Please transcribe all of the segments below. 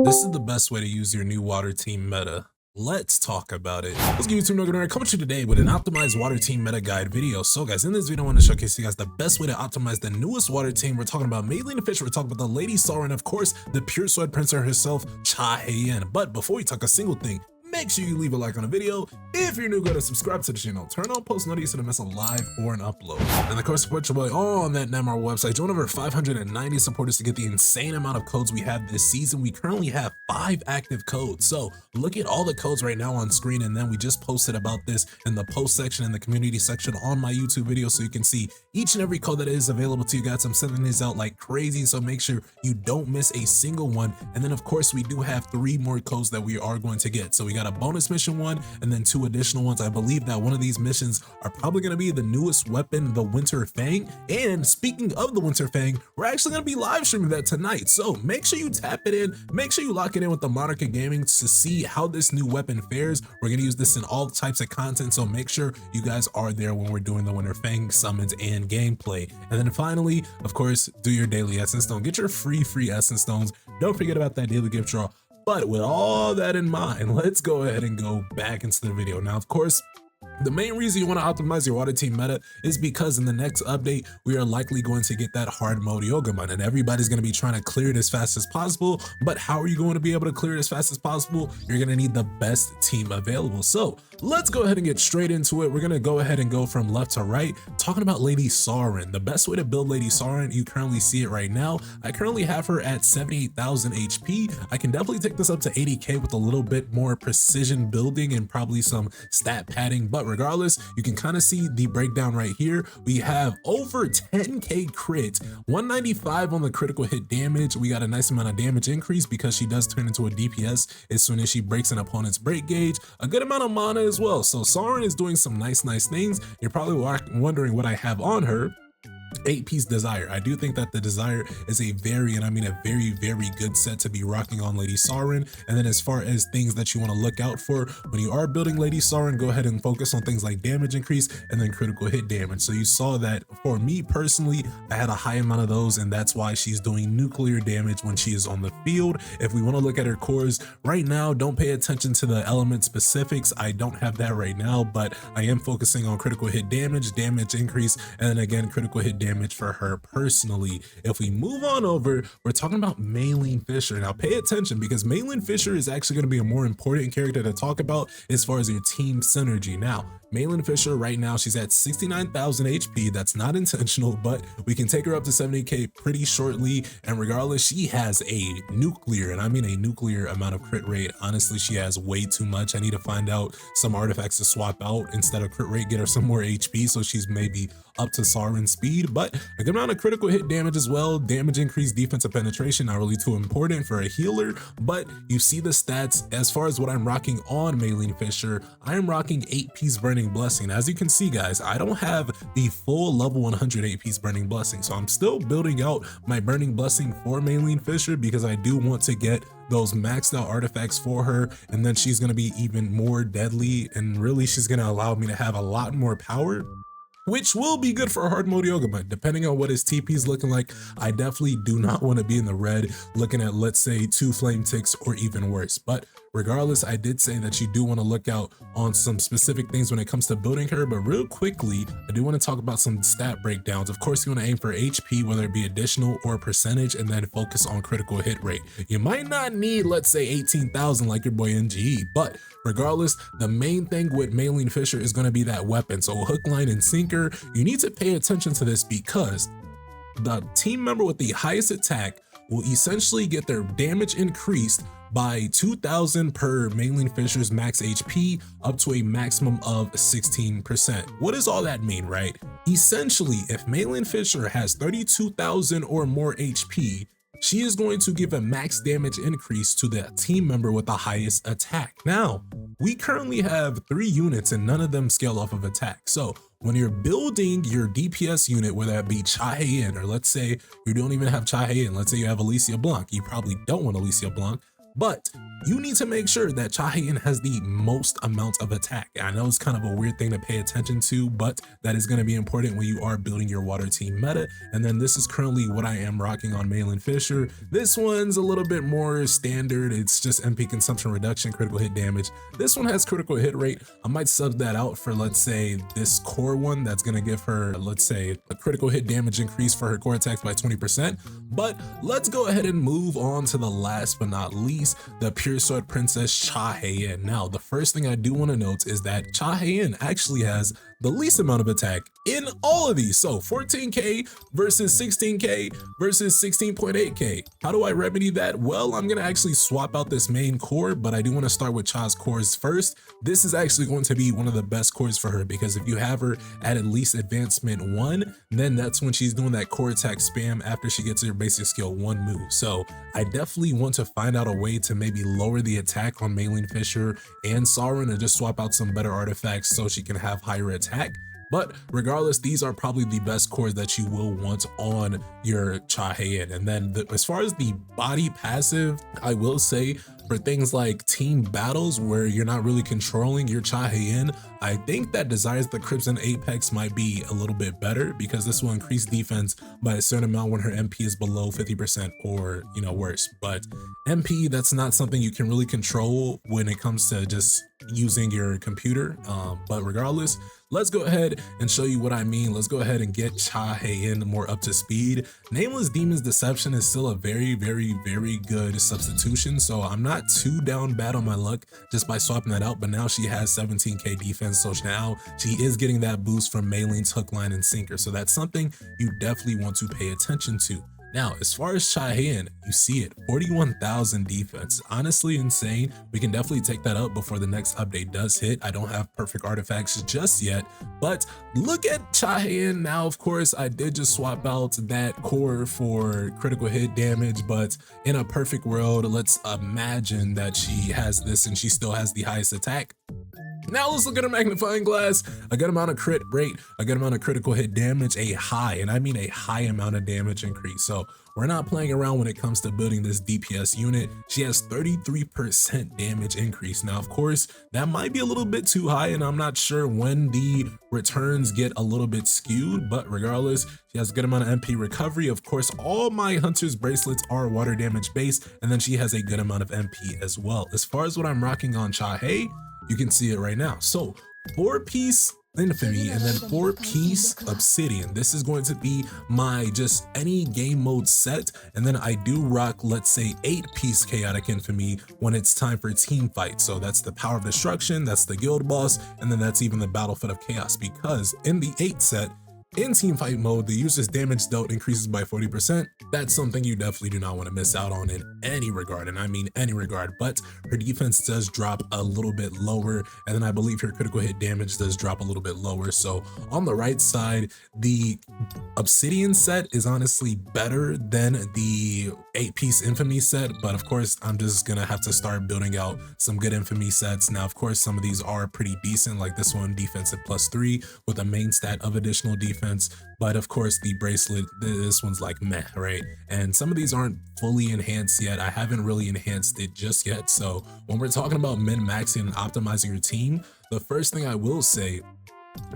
This is the best way to use your new water team meta. Let's talk about it. What's good, YouTube? NoGoodEman coming to you today with an optimized water team meta guide video. So guys, in this video I want to showcase you guys the best way to optimize the newest water team. We're talking about Meilin Fisher, we're talking about the Lady Seorin, of course, the pure sweat princer herself, Cha Hae-In. But before we talk a single thing, make sure you leave a like on the video. If you're new, go to subscribe to the channel, turn on post notifications so you don't miss a live or an upload. And of course, support your boy on that Namar website. Join over 590 supporters to get the insane amount of codes we have this season. We currently have 5 active codes. So look at all the codes right now on screen, and then we just posted about this in the post section and the community section on my YouTube video, so you can see each and every code that is available to you guys. I'm sending these out like crazy, so make sure you don't miss a single one. And then of course, we do have 3 more codes that we are going to get. So we got a bonus mission one and then 2 additional ones. I believe that one of these missions are probably going to be the newest weapon, the Winter FANG. And speaking of the Winter FANG, we're actually going to be live streaming that tonight. So make sure you tap it in, make sure you lock it in with the Monarcha Gaming to see how this new weapon fares. We're going to use this in all types of content, so make sure you guys are there when we're doing the Winter FANG summons and gameplay. And then finally, of course, do your daily essence stone, get your free essence stones. Don't forget about that daily gift draw. But with all that in mind, let's go ahead and go back into the video. Now, of course, the main reason you want to optimize your water team meta is because in the next update, we are likely going to get that hard mode NoGoodEman, and everybody's going to be trying to clear it as fast as possible. But how are you going to be able to clear it as fast as possible? You're going to need the best team available. So let's go ahead and get straight into it. We're going to go ahead and go from left to right, talking about Lady Seorin. The best way to build Lady Seorin, you currently see it right now. I currently have her at 78,000 HP. I can definitely take this up to 80k with a little bit more precision building and probably some stat padding. But regardless, you can kind of see the breakdown right here. We have over 10k crit, 195 on the critical hit damage. We got a nice amount of damage increase because she does turn into a DPS as soon as she breaks an opponent's break gauge. A good amount of mana as well. So Seorin is doing some nice things. You're probably wondering what I have on her. 8-piece desire. I do think that the desire is a very, and I mean a very good set to be rocking on Lady Seorin. And then as far as things that you want to look out for when you are building Lady Seorin, go ahead and focus on things like damage increase and then critical hit damage. So you saw that for me personally, I had a high amount of those, and that's why she's doing nuclear damage when she is on the field. If we want to look at her cores right now, don't pay attention to the element specifics. I don't have that right now, but I am focusing on critical hit damage, damage increase, and then again critical hit damage for her personally. If we move on over, we're talking about Meilin Fisher. Now pay attention, because Meilin Fisher is actually going to be a more important character to talk about as far as your team synergy. Now Meilin Fisher right now, she's at 69,000 HP. That's not intentional, but we can take her up to 70k pretty shortly. And regardless, she has a nuclear, and I mean a nuclear amount of crit rate. Honestly, she has way too much. I need to find out some artifacts to swap out instead of crit rate, get her some more HP, so she's maybe up to Seorin speed. But a good amount of critical hit damage as well, damage increase, defensive penetration, not really too important for a healer. But you see the stats as far as what I'm rocking on Meilin Fisher. I am rocking 8-piece burning blessing. As you can see, guys, I don't have the full level 100 8-piece burning blessing, so I'm still building out my burning blessing for Meilin Fisher because I do want to get those maxed out artifacts for her, and then she's going to be even more deadly, and really she's going to allow me to have a lot more power, which will be good for hard mode NoGoodEman. Depending on what his TP is looking like, I definitely do not want to be in the red looking at, let's say, 2 flame ticks or even worse. But regardless, I did say that you do want to look out on some specific things when it comes to building her. But real quickly, I do want to talk about some stat breakdowns. Of course, you want to aim for HP, whether it be additional or percentage, and then focus on critical hit rate. You might not need, let's say, 18,000 like your boy NGE, but regardless, the main thing with Meilin Fisher is going to be that weapon. So hook, line, and sinker, you need to pay attention to this, because the team member with the highest attack will essentially get their damage increased by 2,000 per Meilin Fisher's max HP up to a maximum of 16%. What does all that mean, right? Essentially, if Meilin Fisher has 32,000 or more HP, she is going to give a max damage increase to the team member with the highest attack. Now, we currently have 3 units and none of them scale off of attack. So when you're building your DPS unit, whether that be Cha Hae-In, or let's say you don't even have Cha Hae-In, let's say you have Alicia Blanc. You probably don't want Alicia Blanc, but you need to make sure that Cha Hae-In has the most amount of attack. I know it's kind of a weird thing to pay attention to, but that is going to be important when you are building your water team meta. And then this is currently what I am rocking on Meilin Fisher. This one's a little bit more standard. It's just MP consumption reduction, critical hit damage. This one has critical hit rate. I might sub that out for, let's say, this core one that's going to give her, let's say, a critical hit damage increase for her core attacks by 20%. But let's go ahead and move on to the last but not least, the Pure Sword Princess Cha Hae-In. Now, the first thing I do want to note is that Cha Hae-In actually has the least amount of attack in all of these. So 14k versus 16k versus 16.8k. How do I remedy that? Well, I'm going to actually swap out this main core, but I do want to start with Cha's cores first. This is actually going to be one of the best cores for her, because if you have her at least advancement 1, then that's when she's doing that core attack spam after she gets her basic skill 1 move. So I definitely want to find out a way to maybe lower the attack on Meilin Fisher and Seorin, or just swap out some better artifacts so she can have higher attack. But regardless, these are probably the best cores that you will want on your Cha Hae-In. And then as far as the body passive, I will say for things like team battles where you're not really controlling your Cha Hae-In, I think that Desires the Crimson Apex might be a little bit better, because this will increase defense by a certain amount when her MP is below 50% or, you know, worse. But MP, that's not something you can really control when it comes to just using your computer. But regardless, let's go ahead and show you what I mean. Let's go ahead and get Cha Hae-In more up to speed. Nameless Demon's Deception is still a very, very, very good substitution, so I'm not too down bad on my luck just by swapping that out. But now she has 17k defense, so now she is getting that boost from Meilin's hook, line, and sinker. So that's something you definitely want to pay attention to. Now, as far as Cha Hae-In, you see it, 41,000 defense. Honestly insane. We can definitely take that up before the next update does hit. I don't have perfect artifacts just yet, but look at Cha Hae-In now. Of course, I did just swap out that core for critical hit damage, but in a perfect world, let's imagine that she has this and she still has the highest attack. Now let's look at a magnifying glass. A good amount of crit rate, a good amount of critical hit damage, a high, and I mean a high amount of damage increase. So we're not playing around when it comes to building this DPS unit. She has 33% damage increase. Now, of course, that might be a little bit too high, and I'm not sure when the returns get a little bit skewed, but regardless, she has a good amount of MP recovery. Of course, all my Hunter's bracelets are water damage based, and then she has a good amount of MP as well. As far as what I'm rocking on Cha Hae, you can see it right now. So 4-piece Infamy and then 4-piece Obsidian. This is going to be my just any game mode set. And then I do rock, let's say, 8-piece Chaotic Infamy when it's time for team fight. So that's the Power of Destruction, that's the guild boss, and then that's even the Battlefield of Chaos, because in the 8 set, in teamfight mode, the user's damage dealt increases by 40%. That's something you definitely do not want to miss out on in any regard, and I mean any regard, but her defense does drop a little bit lower, and then I believe her critical hit damage does drop a little bit lower. So on the right side, the Obsidian set is honestly better than the 8-piece Infamy set, but of course, I'm just gonna have to start building out some good Infamy sets. Now, of course, some of these are pretty decent, like this one, defensive +3 with a main stat of additional defense. But of course, the bracelet, this one's like meh, right? And some of these aren't fully enhanced yet. I haven't really enhanced it just yet. So when we're talking about min-maxing and optimizing your team, the first thing I will say,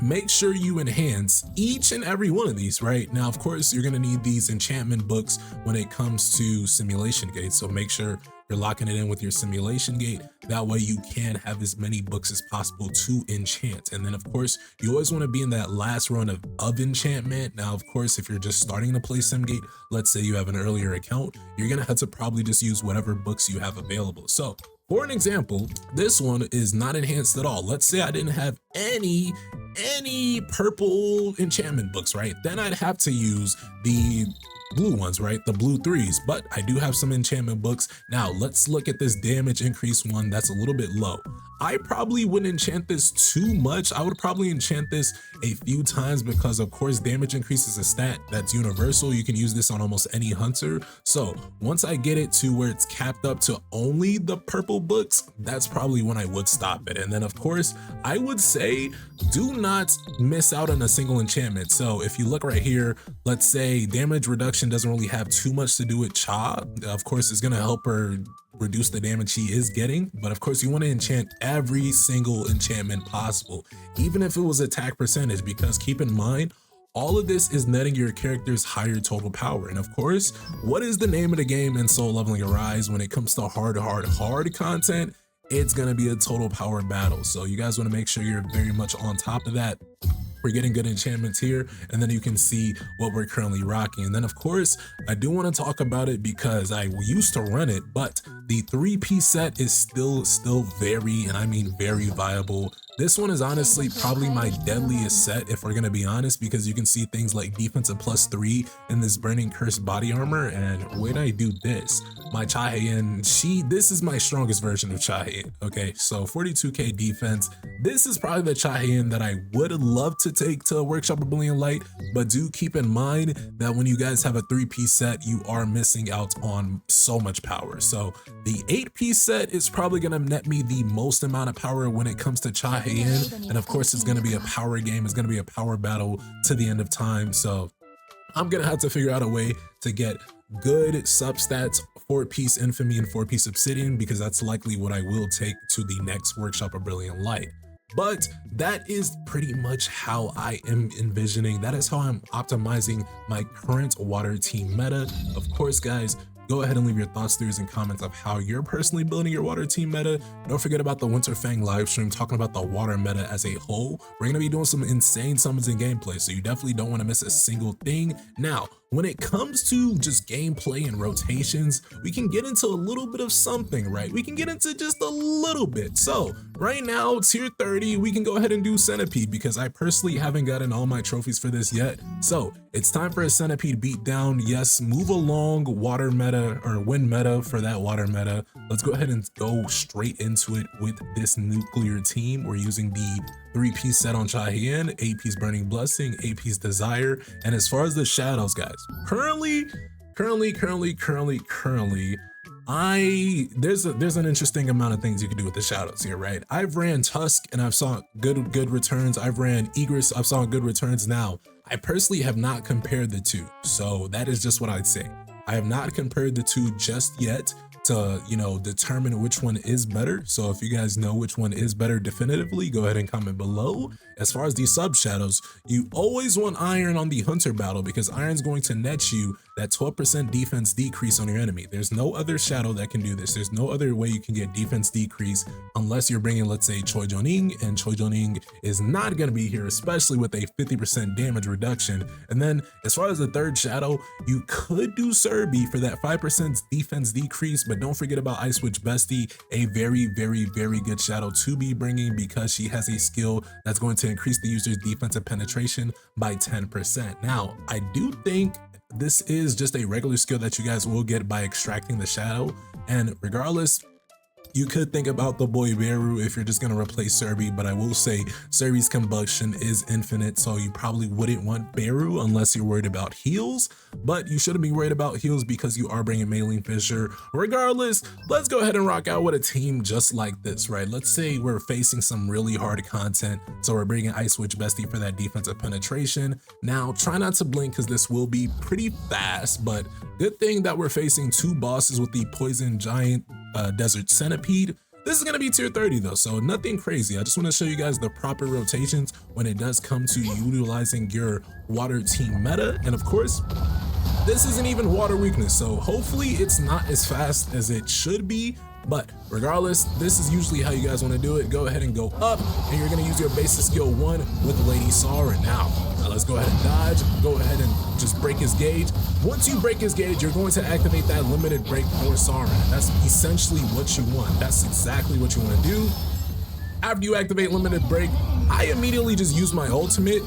make sure you enhance each and every one of these, right? Now, of course, you're going to need these enchantment books when it comes to simulation gates. So make sure you're locking it in with your simulation gate. That way you can have as many books as possible to enchant. And then of course, you always want to be in that last run of enchantment. Now, of course, if you're just starting to play SimGate, let's say you have an earlier account, you're going to have to probably just use whatever books you have available. So for an example, this one is not enhanced at all. Let's say I didn't have any purple enchantment books, right? Then I'd have to use the blue ones, right? The blue 3s, but I do have some enchantment books. Now let's look at this damage increase one that's a little bit low. I probably wouldn't enchant this too much. I would probably enchant this a few times because of course damage increase is a stat that's universal. You can use this on almost any hunter. So once I get it to where it's capped up to only the purple books, that's probably when I would stop it. And then of course, I would say do not miss out on a single enchantment. So if you look right here, let's say damage reduction reduction doesn't really have too much to do with Cha. Of course, it's gonna help her reduce the damage she is getting, but of course you want to enchant every single enchantment possible, even if it was attack percentage, because keep in mind, all of this is netting your character's higher total power. And of course, what is the name of the game in Soul Leveling Arise when it comes to hard content? It's gonna be a total power battle. So you guys want to make sure you're very much on top of that. We're getting good enchantments here, and then you can see what we're currently rocking. And then of course, I do want to talk about it because I used to run it, but the 3-piece set is still very, and I mean very viable. This one is honestly probably my deadliest set, if we're gonna be honest, because you can see things like defensive +3 in this Burning Curse body armor. And when I do this, my Cha Hae-In, this is my strongest version of Cha Hae-In, okay? So 42k defense. This is probably the Cha Hae-In that I would love to take to Workshop a Billion Light, but do keep in mind that when you guys have a 3-piece set, you are missing out on so much power. So the 8-piece set is probably gonna net me the most amount of power when it comes to Cha Hae-In. And of course, it's gonna be a power game, it's gonna be a power battle to the end of time. So I'm gonna have to figure out a way to get good substats, 4-piece Infamy and 4-piece Obsidian, because that's likely what I will take to the next Workshop of Brilliant Light. But that is pretty much how I am envisioning, that is how I'm optimizing my current water team meta. Of course, guys, go ahead and leave your thoughts, theories, and comments of how you're personally building your water team meta. Don't forget about the Winter FANG live stream talking about the water meta as a whole. We're going to be doing some insane summons and gameplay, so you definitely don't want to miss a single thing. Now, when it comes to just gameplay and rotations, we can get into a little bit of something, right? We can get into just a little bit. So right now, tier 30, we can go ahead and do Centipede, because I personally haven't gotten all my trophies for this yet. So it's time for a Centipede beatdown. Yes, move along water meta or wind meta for that water meta. Let's go ahead and go straight into it with this nuclear team. We're using the 3-piece set on Cha Hae-In, 8-piece Burning Blessing, 8-piece Desire. And as far as the shadows, guys, currently, there's an interesting amount of things you can do with the shadows here, right? I've ran Tusk and I've saw good returns. I've ran Egress, I've saw good returns. Now, I personally have not compared the two, so that is just what I'd say. I have not compared the two just yet to, you know, determine which one is better. So if you guys know which one is better definitively, go ahead and comment below. As far as these sub shadows, you always want Iron on the Hunter battle, because Iron's going to net you that 12% defense decrease on your enemy. There's no other shadow that can do this. There's no other way you can get defense decrease unless you're bringing, let's say, Choi Joning, and Choi Joning is not going to be here, especially with a 50% damage reduction. And then as far as the third shadow, you could do Serbi for that 5% defense decrease, but don't forget about Ice Witch Bestie, a very good shadow to be bringing, because she has a skill that's going to increase the user's defensive penetration by 10%. Now, I do think this is just a regular skill that you guys will get by extracting the shadow, and regardless, you could think about the boy Beru if you're just going to replace Serbi, but I will say Serbi's combustion is infinite, so you probably wouldn't want Beru unless you're worried about heals, but you shouldn't be worried about heals because you are bringing Meilin Fisher. Regardless, let's go ahead and rock out with a team just like this, right? Let's say we're facing some really hard content, so we're bringing Ice Witch Bestie for that defensive penetration. Now, try not to blink because this will be pretty fast, but good thing that we're facing 2 bosses with the Poison Giant Desert Centipede. This is going to be tier 30 though, so nothing crazy. I just want to show you guys the proper rotations when it does come to utilizing your water team meta. And of course, this isn't even water weakness, so hopefully it's not as fast as it should be. But regardless, this is usually how you guys want to do it. Go ahead and go up, and you're going to use your basic skill 1 with Lady Seorin. Now, let's go ahead and dodge. Go ahead and just break his gauge. Once you break his gauge, you're going to activate that limited break for Seorin. That's essentially what you want. That's exactly what you want to do. After you activate limited break, I immediately just use my ultimate,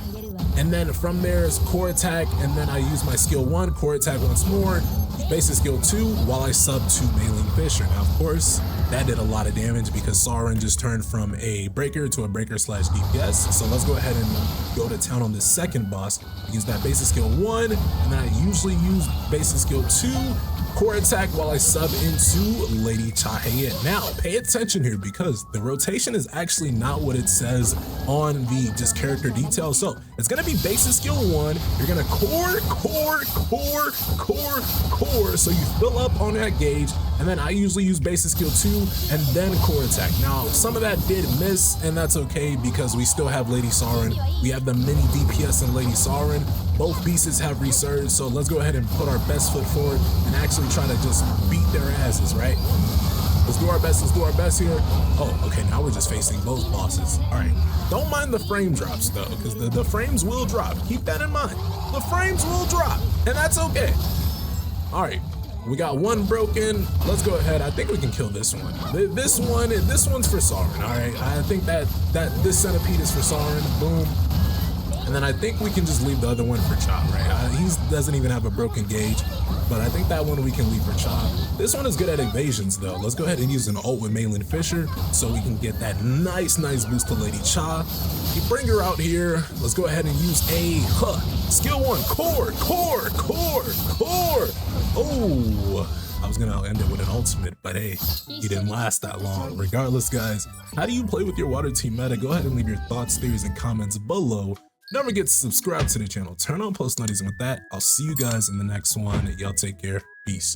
and then from there is core attack, and then I use my skill 1, core attack once more, basic skill 2, while I sub to Meilin Fisher. Now, of course, that did a lot of damage because Seorin just turned from a breaker to a breaker / DPS. So let's go ahead and go to town on this second boss. Use that basic skill 1, and then I usually use basic skill 2, core attack, while I sub into Lady Cha Hae-In. Now, pay attention here because the rotation is actually not what it says on the just character details. So It's gonna be basic skill 1. You're gonna core, so you fill up on that gauge, and then I usually use basic skill 2 and then core attack. Now, some of that did miss, and that's okay because we still have Lady Seorin. We have the mini DPS in Lady Seorin. Both pieces have resurged, so let's go ahead and put our best foot forward and actually try to just beat their asses, right? Let's do our best here. Oh, okay, now we're just facing both bosses. All right, don't mind the frame drops though, because the frames will drop. Keep that in mind. The frames will drop, and that's okay. All right, we got one broken. Let's go ahead. I think we can kill this one. This one's for Seorin, all right? I think that this centipede is for Seorin, boom. And then I think we can just leave the other one for Cha, right? He doesn't even have a broken gauge, but I think that one we can leave for Cha. This one is good at evasions though. Let's go ahead and use an ult with Meilin Fisher so we can get that nice boost to Lady Cha. You bring her out here. Let's go ahead and use a skill 1, core. Oh, I was gonna end it with an ultimate, but hey, he didn't last that long. Regardless, guys, how do you play with your water team meta? Go ahead and leave your thoughts, theories, and comments below. Don't forget to subscribe to the channel, turn on post notifications. With that, I'll see you guys in the next one. Y'all take care. Peace.